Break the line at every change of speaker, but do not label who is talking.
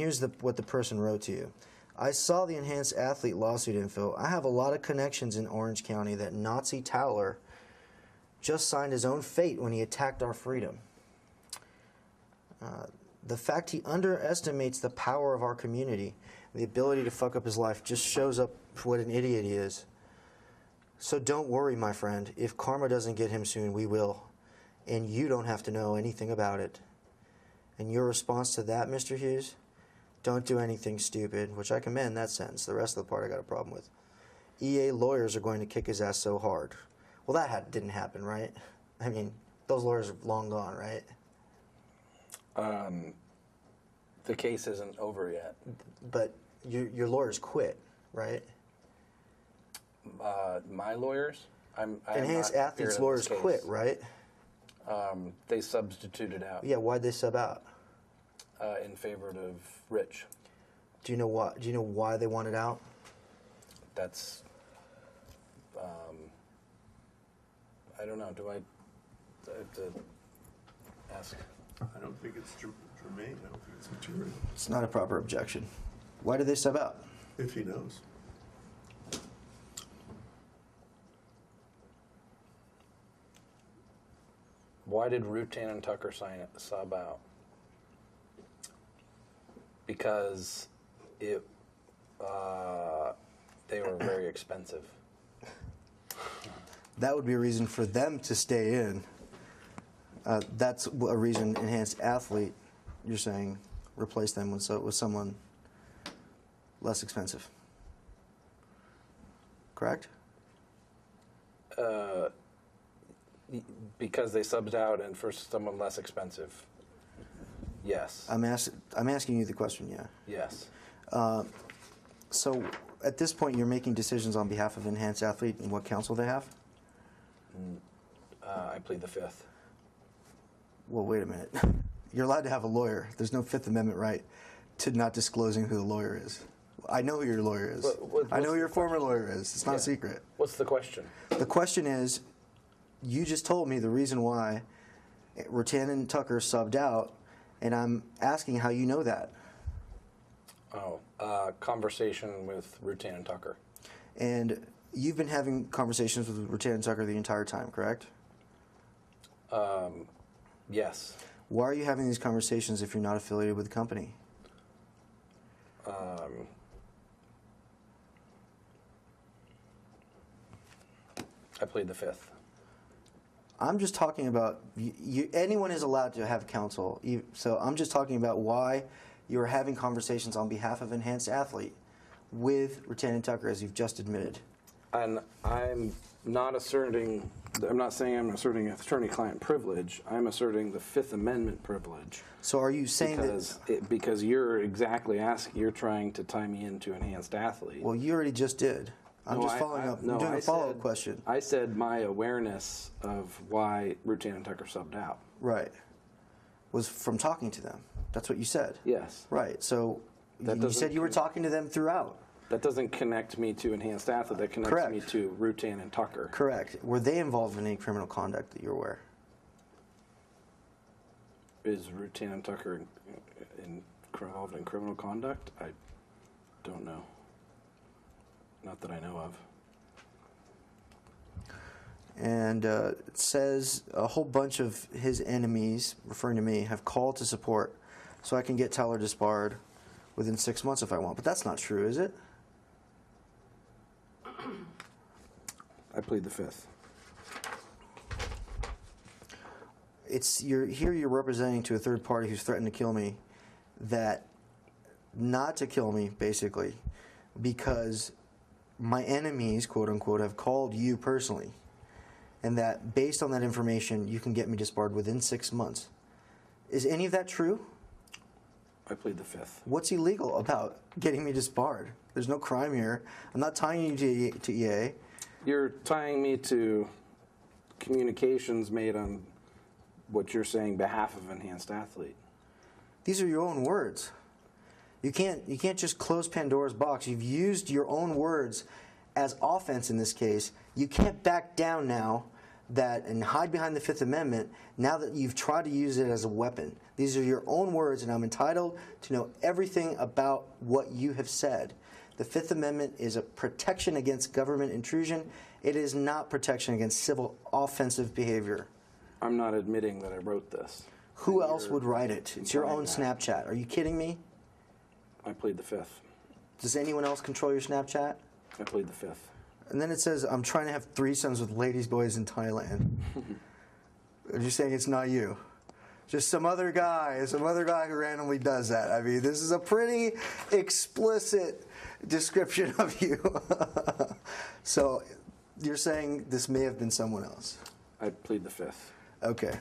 here's what the person wrote to you. I saw the enhanced athlete lawsuit info. I have a lot of connections in Orange County that Nazi Towler just signed his own fate when he attacked our freedom. The fact he underestimates the power of our community, the ability to fuck up his life, just shows up what an idiot he is. So don't worry, my friend. If karma doesn't get him soon, we will. And you don't have to know anything about it. And your response to that, Mr. Hughes? Don't do anything stupid, which I commend that sentence. The rest of the part I got a problem with. EA lawyers are going to kick his ass so hard. Well, that didn't happen, right? I mean, those lawyers are long gone, right?
The case isn't over yet.
But your lawyers quit, right?
My lawyers?
Enhanced athletes lawyers quit, right?
They substituted out.
Yeah, why'd they sub out?
In favor of Rich.
Do you know what? Do you know why they wanted out?
That's, I don't know. Do I have to ask?
I don't think it's germane. I don't think it's material.
It's not a proper objection. Why did they sub out?
If he knows.
Why did Rutan Tucker sub out? Because they were very expensive.
That would be a reason for them to stay in. That's a reason enhanced athlete, you're saying, replace them with someone less expensive. Correct?
Because they subbed out and for someone less expensive. Yes.
I'm asking you the question, yeah.
Yes.
So at this point, you're making decisions on behalf of enhanced athlete and what counsel they have?
I plead the fifth.
Well, wait a minute. You're allowed to have a lawyer. There's no Fifth Amendment right to not disclosing who the lawyer is. I know who your lawyer is. I know who your former lawyer is. It's not a secret.
What's the question?
The question is, you just told me the reason why Rutan Tucker subbed out, and I'm asking how you know that.
Oh, conversation with Rutan Tucker.
And you've been having conversations with Rutan Tucker the entire time, correct?
Yes.
Why are you having these conversations if you're not affiliated with the company?
I plead the fifth.
I'm just talking about, anyone is allowed to have counsel, so I'm just talking about why you're having conversations on behalf of enhanced athlete with Rutan Tucker, as you've just admitted.
And I'm not asserting, I'm not saying I'm asserting attorney-client privilege. I'm asserting the Fifth Amendment privilege.
So are you saying
because you're exactly asking, you're trying to tie me into enhanced athlete.
Well, you already just did. I'm just following up. I'm doing a follow-up question.
I said my awareness of why Rutan Tucker subbed out.
Right. Was from talking to them. That's what you said.
Yes.
Right. So you said you were talking to them throughout.
That doesn't connect me to enhanced athlete. That connects me to Rutan and Tucker.
Correct. Were they involved in any criminal conduct that you're aware?
Is Rutan and Tucker involved in criminal conduct? I don't know. Not that I know of.
And it says a whole bunch of his enemies, referring to me, have called to support, so I can get Tyler disbarred within 6 months if I want. But that's not true, is it?
I plead the fifth.
You're representing to a third party who's threatened to kill me, that not to kill me, basically, because my enemies, quote unquote, have called you personally, and that based on that information, you can get me disbarred within 6 months. Is any of that true?
I plead the fifth.
What's illegal about getting me disbarred? There's no crime here. I'm not tying you to EA.
You're tying me to communications made on what you're saying behalf of enhanced athlete.
These are your own words. You can't just close Pandora's box. You've used your own words as offense in this case. You can't back down now that and hide behind the Fifth Amendment now that you've tried to use it as a weapon. These are your own words, and I'm entitled to know everything about what you have said. The Fifth Amendment is a protection against government intrusion. It is not protection against civil offensive behavior.
I'm not admitting that I wrote this.
Who else would write it? It's your own
implying that.
Snapchat. Are you kidding me?
I plead the fifth.
Does anyone else control your Snapchat?
I plead the fifth.
And then it says, I'm trying to have threesomes with ladies' boys in Thailand. Are you saying it's not you? Just some other guy who randomly does that. I mean, this is a pretty explicit description of you. So you're saying this may have been someone else?
I plead the fifth.
Okay.